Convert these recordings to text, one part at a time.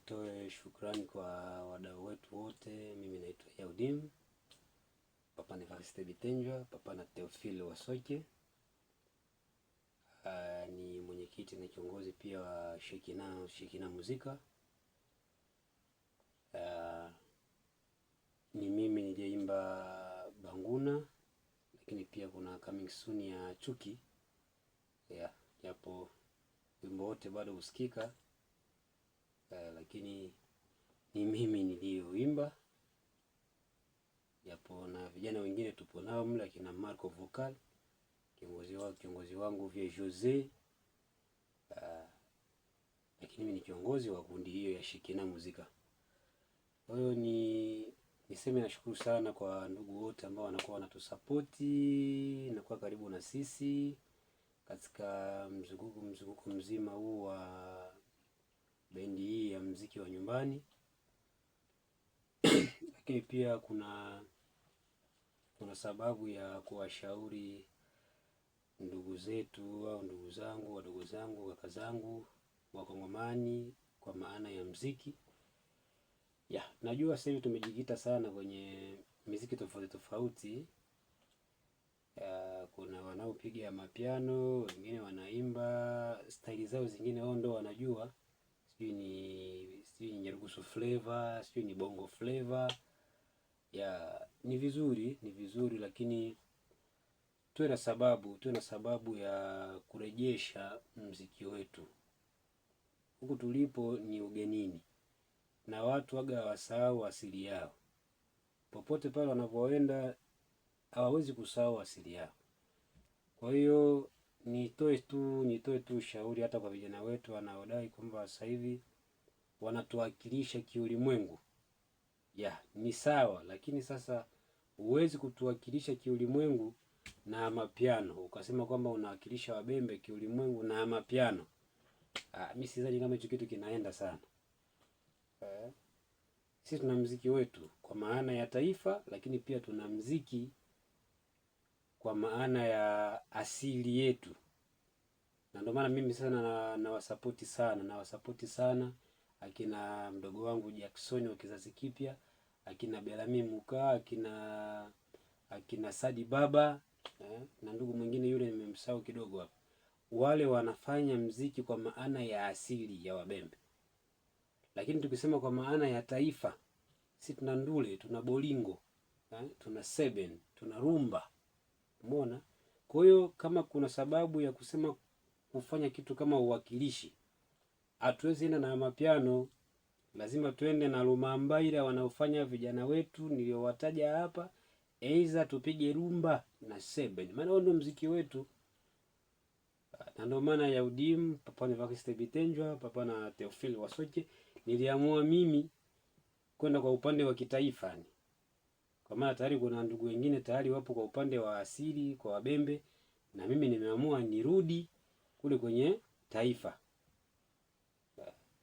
Nitoe shukrani kwa wadau wetu wote. Mimi naitwa Yaudim, Papa na Evariste Bitenjwa, Papa na Theophile Wasoke. Ni mwenyekiti na kiongozi pia wa Shekina Muzika. Ni mimi nijeimba Banguna, lakini pia kuna coming soon ya Chuki. Japo wimbo wote bado usikika, lakini ni mimi niliyoimba. Japo na vijana wengine tupo nao mle, akina Marco Vocal, kiongozi wangu vya Jose. Lakini mimi ni kiongozi wa kundi hiyo ya Shekina Muzika. Kwa hiyo niseme nashukuru sana kwa ndugu wote ambao wanakuwa wanatusapoti na kuwa karibu na sisi katika mzunguko mzima huu wa bendi hii ya muziki wa nyumbani. Lakini pia kuna sababu ya kuwashauri ndugu zetu au ndugu zangu, wadogo zangu, kaka zangu Wakongomani kwa maana ya muziki. Najua sasa hivi tumejikita sana kwenye muziki tofauti tofauti. Kuna wanaopiga mapiano, wengine wanaimba style zao zingine wao ndio wanajua. Sijui ni Nyarugusu flavor, sijui ni bongo flavor. Ni vizuri lakini tuwe na sababu ya kurejesha muziki wetu. Huku tulipo ni ugenini na watu waga wasahau asili yao. Popote pale wanapoenda hawawezi kusahau asili yao. Kwa hiyo nitoe tu ushauri hata kwa vijana wetu wanaodai kwamba sasa hivi wanatuwakilisha kiulimwengu. Ni sawa, lakini sasa huwezi kutuwakilisha kiulimwengu na mapiano. Ukasema kwamba unawakilisha wabembe kiulimwengu na mapiano. Mimi sidhani kama hicho kitu kinaenda sana. Sisi tuna muziki wetu kwa maana ya taifa, lakini pia tuna muziki kwa maana ya asili yetu. Na ndio maana mimi sana nawasapoti sana akina mdogo wangu Jackson wa kizazi kipya, akina Belami Muka, akina Sadi Baba, na ndugu mwingine yule nimemsahau kidogo hapo. Wale wanafanya muziki kwa maana ya asili ya wabembe. Lakini tukisema kwa maana ya taifa, sisi tuna ndule, tuna bolingo, tuna seben, tuna rumba. Umeona? Kwa hiyo kama kuna sababu ya kusema kufanya kitu kama uwakilishi, hatuwezi enda na mapiano, lazima tuende na lumambaira wanaofanya vijana wetu niliowataja hapa, aidha tupige rumba na seben. Maana huo ndio muziki wetu. Na ndio maana Yaudim, Papa na Evariste Bitenjwa, Papa na Theophile Wasoke, niliamua mimi kwenda kwa upande wa kitaifa. Kwa maana tayari kuna ndugu wengine tayari wapo kwa upande wa asili kwa wabembe, na mimi nimeamua nirudi kule kwenye taifa.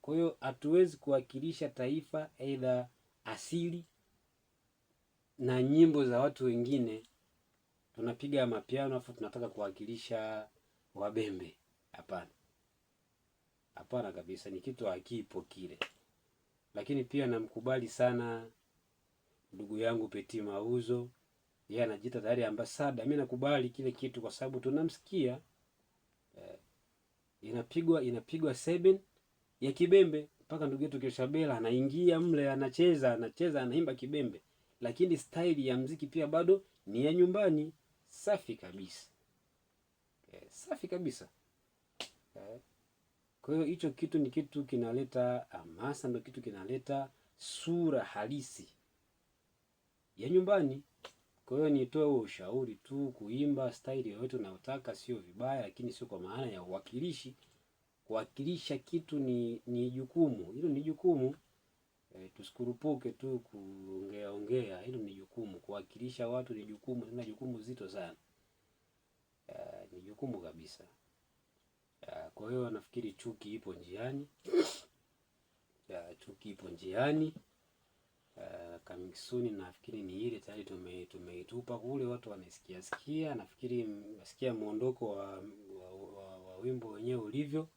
Kwa hiyo hatuwezi kuwakilisha taifa aidha asili na nyimbo za watu wengine tunapiga mapiano afu tunataka kuwakilisha wabembe. Hapana kabisa, ni kitu hakipo kile. Lakini pia namkubali sana ndugu yangu Petit Mauzo. Yeye anajiita tayari ambasada. Mimi nakubali kile kitu kwa sababu tunamsikia inapigwa seben ya kibembe mpaka ndugu yetu Keshabela anaingia mle anacheza anaimba kibembe, lakini style ya muziki pia bado ni ya nyumbani. Safi kabisa. Safi kabisa. Kwa hiyo hicho kitu ni kitu kinaleta hamasa, ndio kitu kinaleta sura halisi ya nyumbani. Kwa hiyo nitoe ushauri tu, kuimba style yoyote unayotaka sio vibaya, lakini sio kwa maana ya uwakilishi. Kuwakilisha kitu ni jukumu. Hilo ni jukumu. Tusikurupuke tu kuongea. Hilo ni jukumu. Kuwakilisha watu ni jukumu, ni jukumu zito sana. Ni jukumu kabisa. Kwa hiyo nafikiri Chuki ipo njiani. Chuki ipo njiani. Coming soon nafikiri ni ile tayari tumeitupa kule, watu wanasikia. Nafikiri nasikia muondoko wa wimbo wenyewe ulivyo.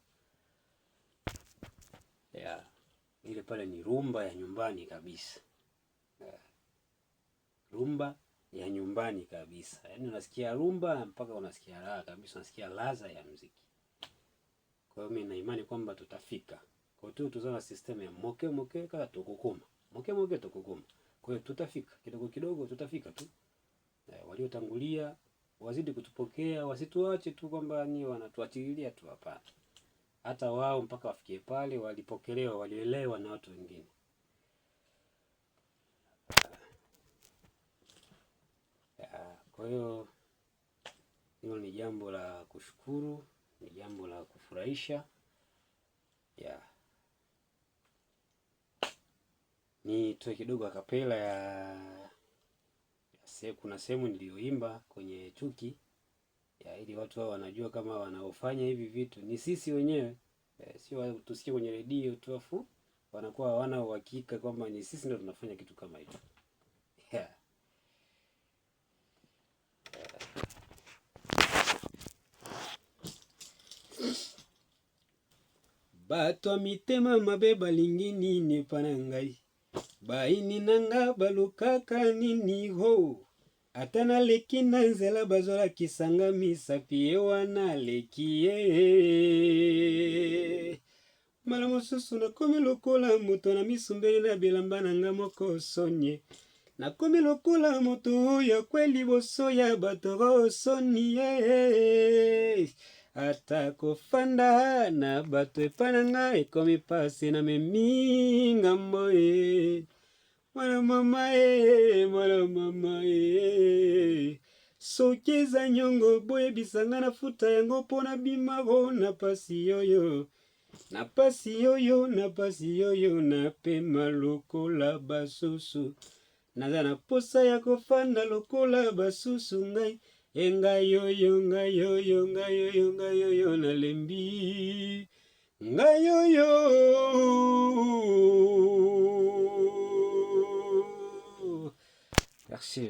ile pale ni rumba ya nyumbani kabisa. Rumba ya nyumbani kabisa. Yaani unasikia rumba mpaka unasikia raha kabisa, unasikia ladha ya muziki. Kwa hiyo mimi na imani kwamba tutafika. Kwa hiyo tuzana system ya moke kama tukukuma. Moke tukukuma. Kwa hiyo tutafika. Kidogo kidogo tutafika tu. Waliotangulia wazidi kutupokea, wasituache tu kwamba ni wanatuachililia tu, hapana. Hata wao mpaka wafikie pale walipokelewa, walielewa na watu wengine. Kwa hiyo hilo ni jambo la kushukuru, ni jambo la kufurahisha. Nitoe kidogo akapela kuna sehemu niliyoimba kwenye Chuki ili watu wao wanajua kama wanaofanya hivi vitu ni sisi wenyewe, sio tusikie kwenye redio tu afu wanakuwa hawana uhakika kwamba ni sisi ndio tunafanya kitu kama hicho. Bato mitema mabe balingi nini panangai, baini nanga balukaka nini ho, atana leki na nzela bazola kisanga misapi wana leki mala mosusu nakomi lokola moto na misumbeli na bilamba nanga moko sonye, nakomi lokola moto ya kweli boso ya bato soni ata kofanda na bato epananga ekomi pasi na meminga mboe mwana mama soki eza nyongo boye bisanga na futa yango pona bimago na pasi yoyo na pasi yoyo na pema lokola basusu naza na posa ya kofanda lokola basusu ngai ngai yoyo nalembi ngai yoyo merci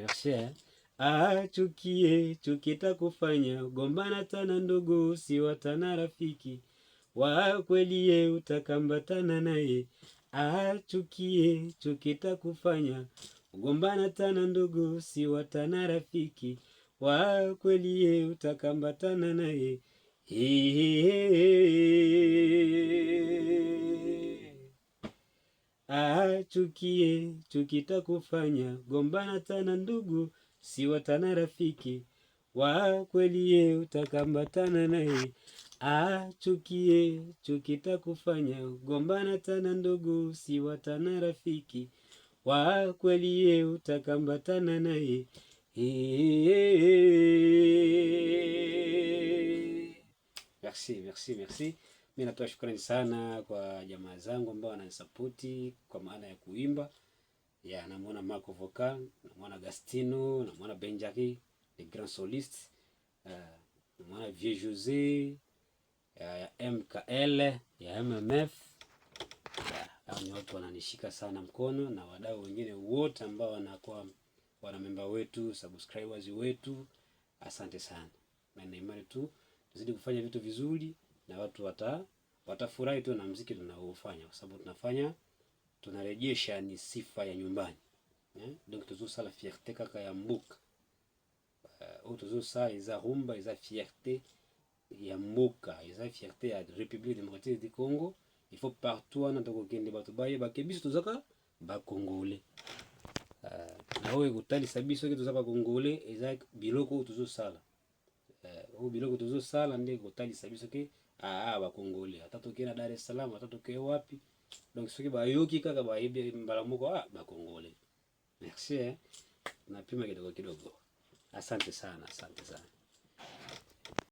Chuki takufanya gombana tana ndugu si watana rafiki wa kweli utakambatana naye. Chuki takufanya gombana tana ndugu si watana rafiki wa kweli utakambatana naye. Chuki takufanya gombana tana ndugu si watana rafiki wa kweli utakambatana naye. Chuki takufanya gombana tana ndugu si watana rafiki wa kweli utakambatana naye. Merci. Mimi natoa shukrani sana kwa jamaa zangu ambao wananisapoti kwa maana ya kuimba. Namuona Marco Vocal, namuona Agustino, namuona Benjaki, les grands solistes. Namuona Vieux José, ya MKL, ya MMF. Hao ni watu wananishika sana mkono, na wadau wengine wote ambao wanakuwa wana member wetu, subscribers wetu. Asante sana. Na imani tu tuzidi kufanya vitu vizuri na watu watafurahi tu na muziki tunaofanya, kwa sababu tunarejesha ni sifa ya nyumbani. Donc toujours ça la fierté kaka ya mbuka. Toujours ça eza rumba, eza fierté ya mbuka, eza fierté ya République démocratique du Congo. Il faut partout on ndoko kende bato baye bakebiso tozaka ba congolais. Na oyo kotalisa biso ke tozaka congolais eza biloko toujours sala. Biloko toujours sala nde kotalisa biso ke ba congolais. Ata tokena Dar es Salaam, ata tokena wapi. Donc soki bayoki kaka bayebi mbala moko ba congolais. Merci. Napima kidogo. Asante sana.